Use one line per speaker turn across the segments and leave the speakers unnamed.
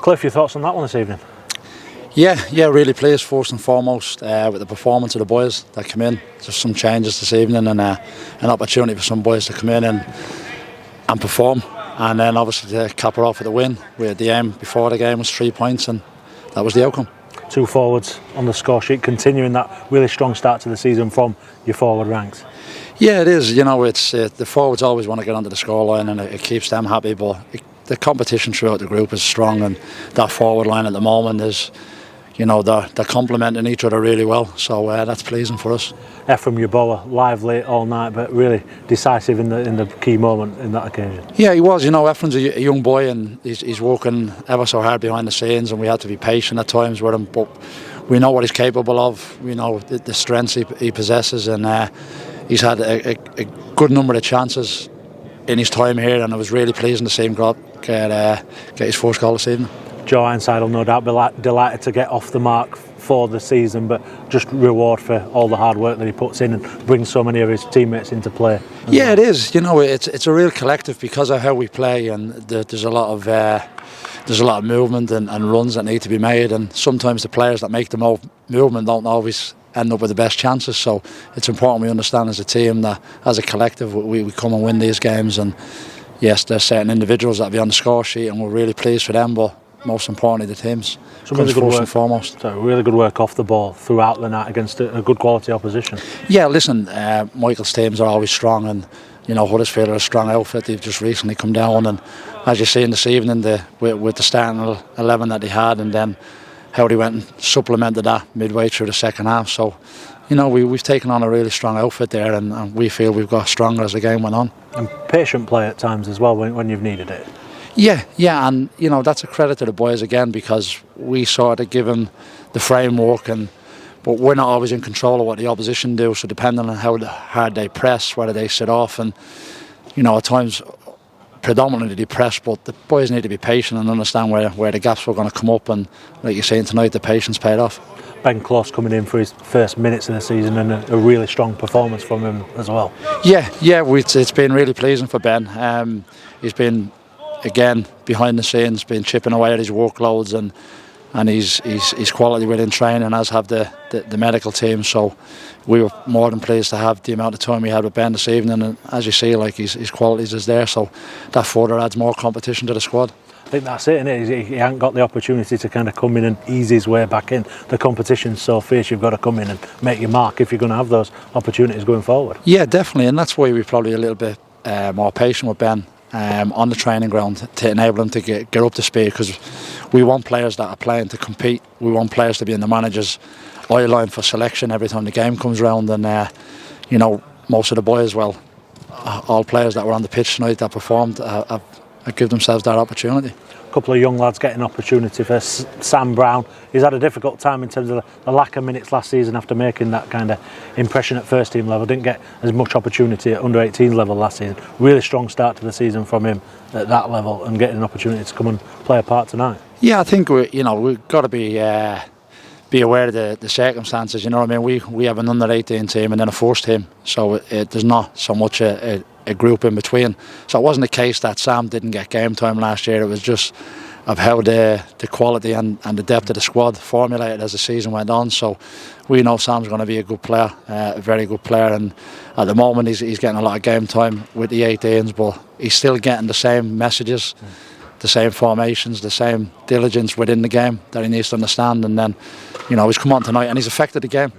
Cliff, your thoughts on that one this evening?
Yeah, really pleased first and foremost with the performance of the boys that come in. Just some changes this evening and an opportunity for some boys to come in and perform. And then obviously to cap it off with a win. The aim before the game was 3 points and that was the outcome.
2 forwards on the score sheet, continuing that really strong start to the season from your forward ranks.
Yeah, it is. It's the forwards always want to get onto the scoreline and it keeps them happy. But the competition throughout the group is strong, and that forward line at the moment is, they're complementing each other really well. So that's pleasing for us.
Ephraim Yeboah, lively all night, but really decisive in the key moment in that occasion.
Yeah, he was. Ephraim's a young boy and he's working ever so hard behind the scenes, and we had to be patient at times with him. But we know what he's capable of. We know the strengths he possesses, and he's had a good number of chances in his time here, and it was really pleasing to see him get his first goal this evening.
Joe Ironside will no doubt be delighted to get off the mark for the season, but just reward for all the hard work that he puts in and brings so many of his teammates into play.
Yeah, it is. It's a real collective because of how we play, and there's a lot of movement and runs that need to be made, and sometimes the players that make the most movement don't always end up with the best chances. So it's important we understand as a team that as a collective we come and win these games. And yes, there's certain individuals that be on the score sheet, and we're really pleased for them, but most importantly the teams.
Really good work,
and foremost.
So really good work off the ball throughout the night against a good quality opposition.
Yeah, listen, Michael's teams are always strong, and Huddersfield are a strong outfit. They've just recently come down, and as you see in this evening, with the starting 11 that they had, and then how they went and supplemented that midway through the second half. So we've taken on a really strong outfit there, and we feel we've got stronger as the game went on. And
patient play at times as well when you've needed it.
Yeah, and that's a credit to the boys again, because we sort of give them the framework, but we're not always in control of what the opposition do. So depending on how hard they press, whether they sit off, and at times predominantly they press, but the boys need to be patient and understand where the gaps were going to come up. And like you're saying tonight, the patience paid off.
Ben Close coming in for his first minutes of the season, and a really strong performance from him as well. Yeah,
it's been really pleasing for Ben. He's been, again, behind the scenes, been chipping away at his workloads, and he's quality within training, as have the medical team. So we were more than pleased to have the amount of time we had with Ben this evening, and as you see, his qualities is there, so that further adds more competition to the squad.
I think that's it, innit? He hasn't got the opportunity to kind of come in and ease his way back in. The competition's so fierce, you've got to come in and make your mark if you're going to have those opportunities going forward.
Yeah, definitely, and that's why we're probably a little bit more patient with Ben on the training ground to enable him to get up to speed, because we want players that are playing to compete. We want players to be in the manager's eye line for selection every time the game comes round, and most of the boys, all players that were on the pitch tonight that performed have give themselves that opportunity.
A couple of young lads getting opportunity. For Sam Brown, he's had a difficult time in terms of the lack of minutes last season after making that kind of impression at first team level. Didn't get as much opportunity at under 18 level last season. Really strong start to the season from him at that level, and getting an opportunity to come and play a part tonight.
Yeah, I think we've got to be aware of the circumstances. You know what I mean? We have an under 18 team and then a first team, so there's not so much a group in between. So it wasn't the case that Sam didn't get game time last year. It was just of how the quality and the depth of the squad formulated as the season went on. So we know Sam's going to be a good player, a very good player, and at the moment he's getting a lot of game time with the 18s, but he's still getting the same messages, the same formations, the same diligence within the game that he needs to understand. And then he's come on tonight and he's affected the game.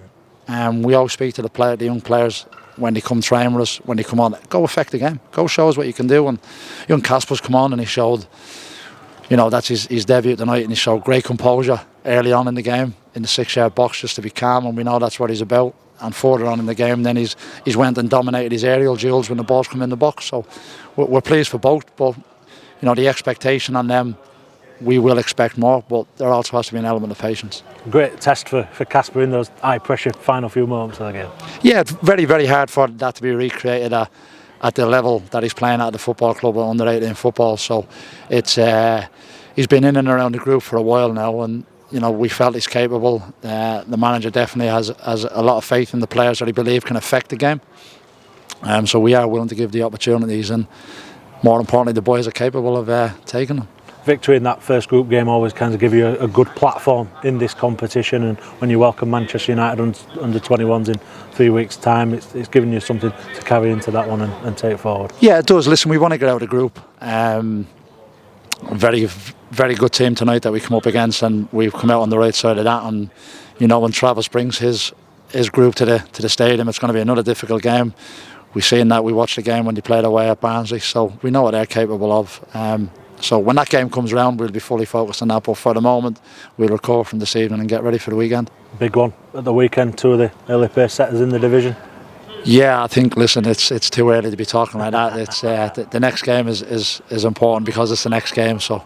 We always speak to the young players when they come train with us, when they come on, go affect the game, go show us what you can do. And young Casper's come on and he showed, that's his debut tonight, and he showed great composure early on in the game in the 6-yard box, just to be calm, and we know that's what he's about. And further on in the game, then he's went and dominated his aerial duels when the balls come in the box. So we're pleased for both, but the expectation on them, we will expect more, but there also has to be an element of patience.
Great test for Casper in those high pressure final few moments of the game.
Yeah, it's very, very hard for that to be recreated at the level that he's playing at the football club or under 18 football. So it's he's been in and around the group for a while now, and we felt he's capable. The manager definitely has a lot of faith in the players that he believes can affect the game. So we are willing to give the opportunities, and more importantly, the boys are capable of taking them.
victory in that first group game always kind of give you a good platform in this competition, and when you welcome Manchester United under 21s in 3 weeks' time, it's giving you something to carry into that one and take forward.
Yeah, it does. Listen, we want to get out of the group. Very, very good team tonight that we come up against, and we've come out on the right side of that. And you know, when Travis brings his group to the stadium, it's going to be another difficult game. We've seen that. We watched the game when they played away at Barnsley, so we know what they're capable of. So when that game comes around, we'll be fully focused on that. But for the moment, we'll recover from this evening and get ready for the weekend. Big
one at the weekend. 2 of the early pace setters in the division.
Yeah, I think. Listen, it's too early to be talking like that. It's the next game is important because it's the next game. So